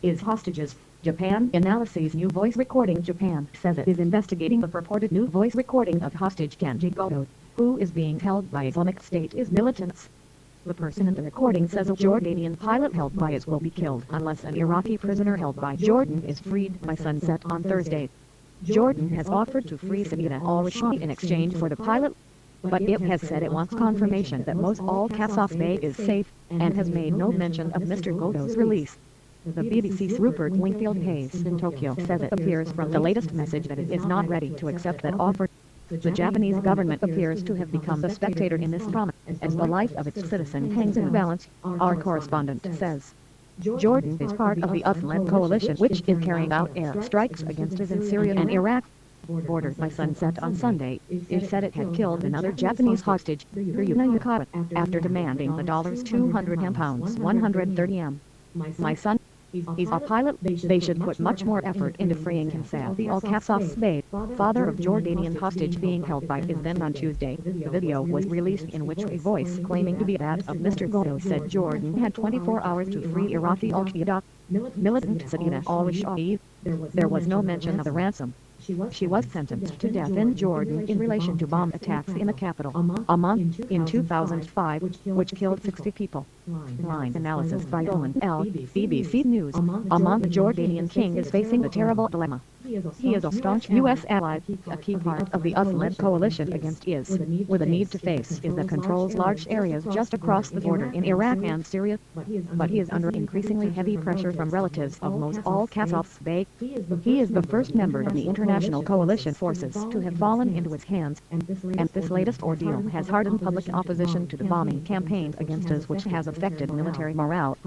is hostages. Japan analyses new voice recording. Japan says it is investigating the purported new voice recording of hostage Kenji Goto, who is being held by Islamic State is militants. The person in the recording says a Jordanian pilot held by IS will be killed unless an Iraqi prisoner held by Jordan is freed by sunset on Thursday. Jordan has offered to free Sabina al-Rashidi in exchange for the pilot, but it has said it wants confirmation that Mos al-Qasas Bay is safe, and has made no mention of Mr. Goto's release. The BBC's Rupert Wingfield-Hayes in Tokyo says it appears from the latest message that it is not ready to accept that offer. The Japanese government appears to have become the spectator in this drama, as the life of its citizen hangs in the balance, our correspondent says. Jordan is part of the US-led coalition which is carrying out air strikes against IS in Syria and Iraq. Bordered by sunset on Sunday, it said it had killed another Japanese hostage, Ryuna Yukata, after demanding the £200 130 M. My son, he's a pilot. They should put much more effort into freeing him. Safi al-Qasas Bey, father of Jordanian hostage being held by IS then on Tuesday. The video was released in which a voice claiming to be that of Mr. Goto said Jordan had 24 hours to free Iraqi al-Qaeda militant Sabina al-Rashidi. There was no mention of the ransom. She was sentenced to death in Jordan in relation to bomb attacks in the capital, Amman, in 2005, which killed 60 people. Line analysis by Owen L. BBC News. Amman, the Jordanian king, is facing a terrible dilemma. He is a staunch U.S. ally, a key part of the US-led coalition against IS, with a need to face IS that controls large areas just across the border in Iraq and Syria, but he is under increasingly heavy pressure from relatives of Mos al-Qasas Bey. He is the first member of the international coalition forces to have fallen into his hands, and this latest ordeal has hardened public opposition to the bombing campaigns against us, which has affected military morale.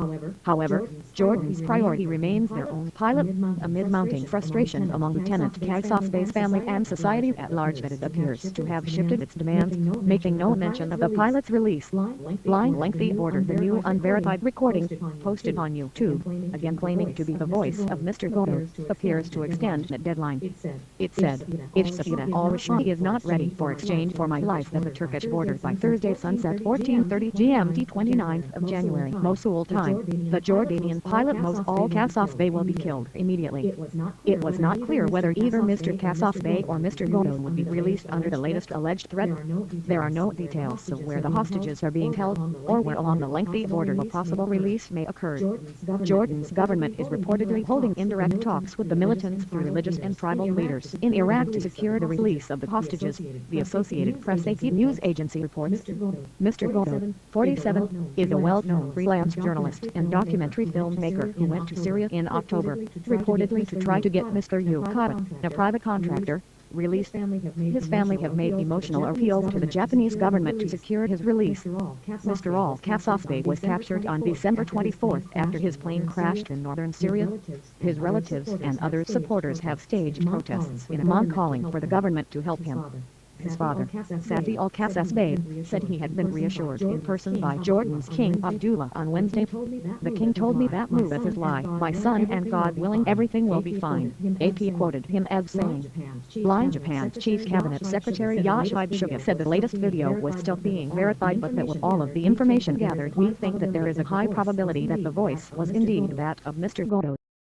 However, Jordan's priority remains their own pilot, amid mounting frustration among Lieutenant Qasas Bey's family and society at large that it appears to have shifted its demands, making no mention of the pilot's release. Line lengthy order. The new unverified recording, posted on YouTube, again claiming to be the voice of Mr. Goto, appears to extend that deadline. It said, if Sabina al-Rashidi is not ready for exchange for my life at the Turkish border by Thursday sunset 14:30 GMT 29th of January Mosul time, the Jordanian pilot Mos al-Qasas Bey will be killed immediately. It was not clear whether either Mr. Qasas Bey or Mr. Goto would be released under the latest alleged threat. There are no details of where the hostages are being held, or where along the lengthy border a possible release may occur. Jordan's government is reportedly holding indirect talks with the militants through religious and tribal leaders in Iraq to secure the release of the hostages, the Associated Press AP news agency reports. Mr. Goto, 47, is a well-known freelance journalist and documentary filmmaker who went to Syria in October, reportedly to try to get Mr. Yukata, a private contractor, released. His family have made emotional appeals to the Japanese government to secure his release. Mr. al-Qasas Bey was captured on December 24 after his plane crashed in northern Syria. His relatives and other supporters have staged protests in Amman calling for the government to help him. His father, Safi al-Qasas Bey, said he had been reassured in person by Jordan's King Abdullah on Wednesday. The king told me that move is a lie, my son, and God willing everything will be fine. AP quoted him as saying. Line Japan's Chief Cabinet Secretary Yoshihide Suga said the latest video was still being verified, but that with all of the information gathered we think that there is a high probability that the voice was indeed that of Mr. Goto.